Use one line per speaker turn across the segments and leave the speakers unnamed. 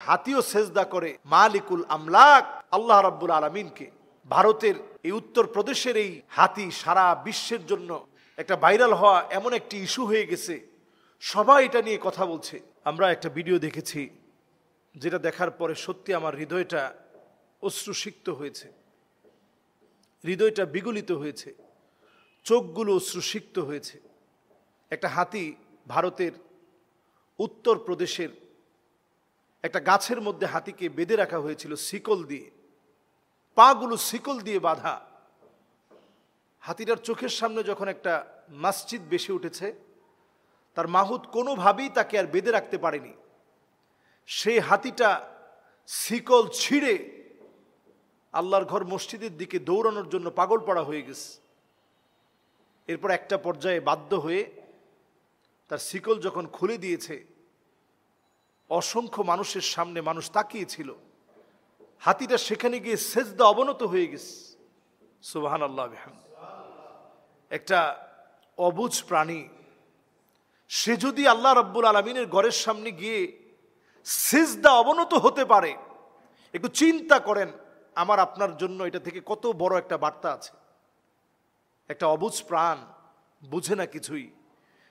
হাতিও সেজদা করে মালিকুল আমলাক আল্লাহ রাব্বুল আলামিনকে। ভারতের এই উত্তর প্রদেশের এই হাতি সারা বিশ্বের জন্য একটা ভাইরাল হওয়া এমন একটি ইস্যু হয়ে গেছে, সবাই এটা নিয়ে কথা বলছে। আমরা একটা ভিডিও দেখেছি, যেটা দেখার পরে সত্যি আমার হৃদয়টা অশ্রুসিক্ত হয়েছে, হৃদয়টা বিগলিত হয়েছে, চোখগুলো অশ্রুসিক্ত হয়েছে। একটা হাতি ভারতের উত্তর প্রদেশের একটা গাছের মধ্যে হাতিকে বেঁধে রাখা হয়েছিল শিকল দিয়ে, পাগুলো শিকল দিয়ে বাঁধা। হাতিটার চোখের সামনে যখন একটা মসজিদ বেশি উঠেছে, তার মাহুত কোনোভাবেই তাকে আর বেঁধে রাখতে পারেনি। সেই হাতিটা শিকল ছিঁড়ে আল্লাহর ঘর মসজিদের দিকে দৌড়ানোর জন্য পাগল পড়া হয়ে গেছে। এরপর একটা পর্যায়ে বাধ্য হয়ে তার শিকল যখন খুলে দিয়েছে, অসংখ্য মানুষের সামনে মানুষ তাকিয়েছিল, হাতিটা সেখানে গিয়ে সেজদা অবনত হয়ে গেছে। সুবহানাল্লাহ বিহামদিহি। একটা অবুঝ প্রাণী, সে যদি আল্লাহ রাব্বুল আলামিনের ঘরের সামনে গিয়ে সিজদা অবনত হতে পারে, একটু চিন্তা করেন আমার আপনার জন্য এটা থেকে কত বড় একটা বার্তা আছে। একটা অবুঝ প্রাণ, বুঝে না কিছুই,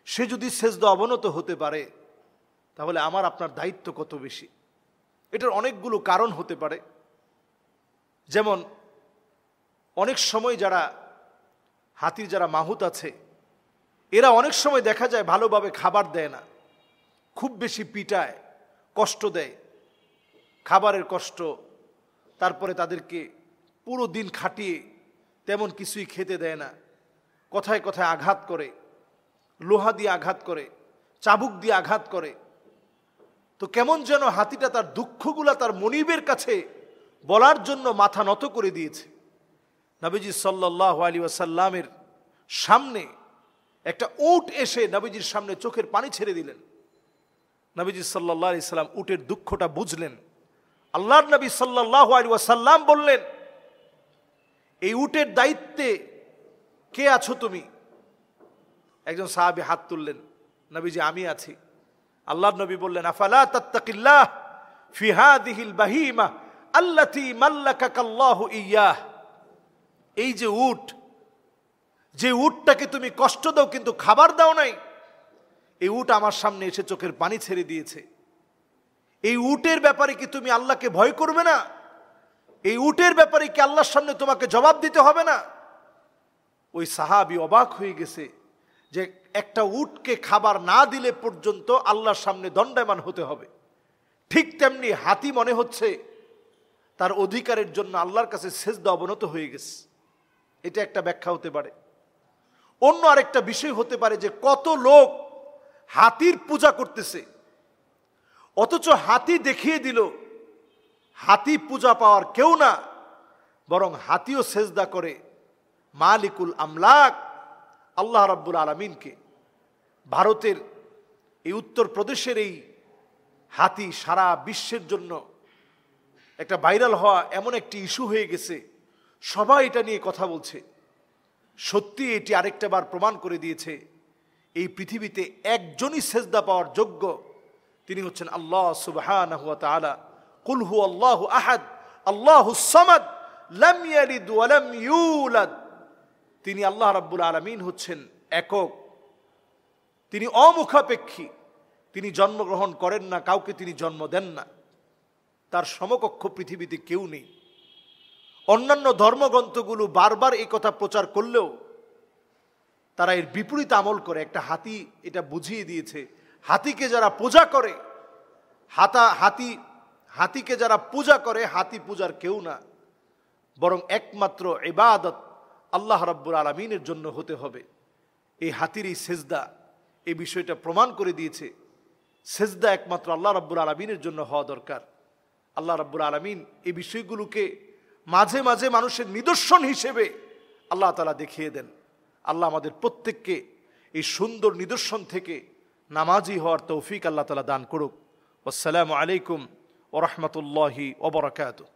সে যদি সিজদা অবনত হতে পারে, তাহলে আমার আপনার দায়িত্ব কত বেশি। এটার অনেকগুলো কারণ হতে পারে। যেমন অনেক সময় যারা হাতির যারা মাহুত আছে, এরা অনেক সময় দেখা যায় ভালোভাবে খাবার দেয় না, খুব বেশি পিটায়, কষ্ট দেয়, খাবারের কষ্ট, তারপরে তাদেরকে পুরো দিন খাটিয়ে তেমন কিছুই খেতে দেয় না, কথায় কথায় আঘাত করে, লোহা দিয়ে আঘাত করে, চাবুক দিয়ে আঘাত করে। তো কেমন যেন হাতিটা তার দুঃখগুলা তার মনিবের কাছে বলার জন্য মাথা নত করে দিয়েছে। নবীজি সাল্লাল্লাহু আলাইহি ওয়াসাল্লামের সামনে একটা উট এসে নবীজির সামনে চোখের পানি ছেড়ে দিলেন। নবীজি সাল্লাল্লাহু আলাইহি সাল্লাম উটের দুঃখটা বুঝলেন। আল্লাহর নবী সাল্লাল্লাহু আলাইহি ওয়াসাল্লাম বললেন, এই উটের দায়িত্বে কে আছো তুমি? একজন সাহাবী হাত তুললেন, নবীজি আমি আছি। আল্লাহর নবী বললেন, আফালা তাত্তাকিল্লাহ ফি হাযিহিল বাহিমা আল্লাতী মাল্লাকাকাল্লাহু ইয়্যাহ। এই যে উট, যে উটটাকে তুমি কষ্ট দাও কিন্তু খাবার দাও নাই, এই উট আমার সামনে এসে চোখের পানি ছেড়ে দিয়েছে। এই উটের ব্যাপারে কি তুমি আল্লাহকে ভয় করবে না? এই উটের ব্যাপারে কি আল্লাহর সামনে তোমাকে জবাব দিতে হবে না? ওই সাহাবী অবাক হয়ে গেছে যে একটা উটকে খাবার না দিলে পর্যন্ত আল্লাহর সামনে দণ্ডায়মান হতে হবে। ঠিক তেমনি হাতি মনে হচ্ছে তার অধিকারের জন্য আল্লাহর কাছে সেজদা অবনত হয়ে গেছে। এটা একটা ব্যাখ্যা হতে পারে। অন্য আরেকটা বিষয় হতে পারে যে কত লোক হাতির পূজা করতেছে, অথচ হাতি দেখিয়ে দিল হাতি পূজা পাওয়ার কেউ না, বরং হাতিও সেজদা করে মালিকুল আমলাক আল্লাহ রাব্বুল আলামিনকে। ভারতের এই উত্তর প্রদেশের এই হাতি সারা বিশ্বের জন্য একটা ভাইরাল হওয়া এমন একটি ইস্যু হয়ে গেছে, সবাই এটা নিয়ে কথা বলছে। সত্যি এটি আরেকটা বার প্রমাণ করে দিয়েছে এই পৃথিবীতে একজনই সেজদা পাওয়ার যোগ্য, তিনি হচ্ছেন আল্লাহ সুবহানাহু ওয়া তাআলা। কুল হুয়াল্লাহু আহাদ আল্লাহুস সামাদ লাম ইয়ালিদ ওয়া লাম ইউলাদ। তিনি আল্লাহ রাব্বুল আলামিন হচ্ছেন একক, তিনি অমুখাপেক্ষী, তিনি জন্মগ্রহণ করেন না, কাউকে তিনি জন্ম দেন না, তার সমকক্ষ পৃথিবীতে কেউ নেই। অন্যান্য ধর্মগ্রন্থগুলো বারবার এই কথা প্রচার করলেও তারা এর বিপরীত আমল করে। একটা হাতি এটা বুঝিয়ে দিয়েছে, হাতিকে যারা পূজা করে, হাতিকে যারা পূজা করে, হাতি পূজার কেউ না, বরং একমাত্র ইবাদত আল্লাহ রাব্বুল আলামিনের জন্য হতে হবে। এই হাতির এই সেজদা এই বিষয়টা প্রমাণ করে দিয়েছে, সেজদা একমাত্র আল্লাহ রাব্বুল আলামিনের জন্য হওয়া দরকার। আল্লাহ রাব্বুল আলামিন এই বিষয়গুলোকে মাঝে মাঝে মানুষের নিদর্শন হিসেবে আল্লাহ তাআলা দেখিয়ে দেন। আল্লাহ আমাদের প্রত্যেককে এই সুন্দর নিদর্শন থেকে নামাজি হওয়ার তৌফিক আল্লাহ তাআলা দান করুক। আসসালামু আলাইকুম ওয়া রাহমাতুল্লাহি ওয়া বারাকাতুহু।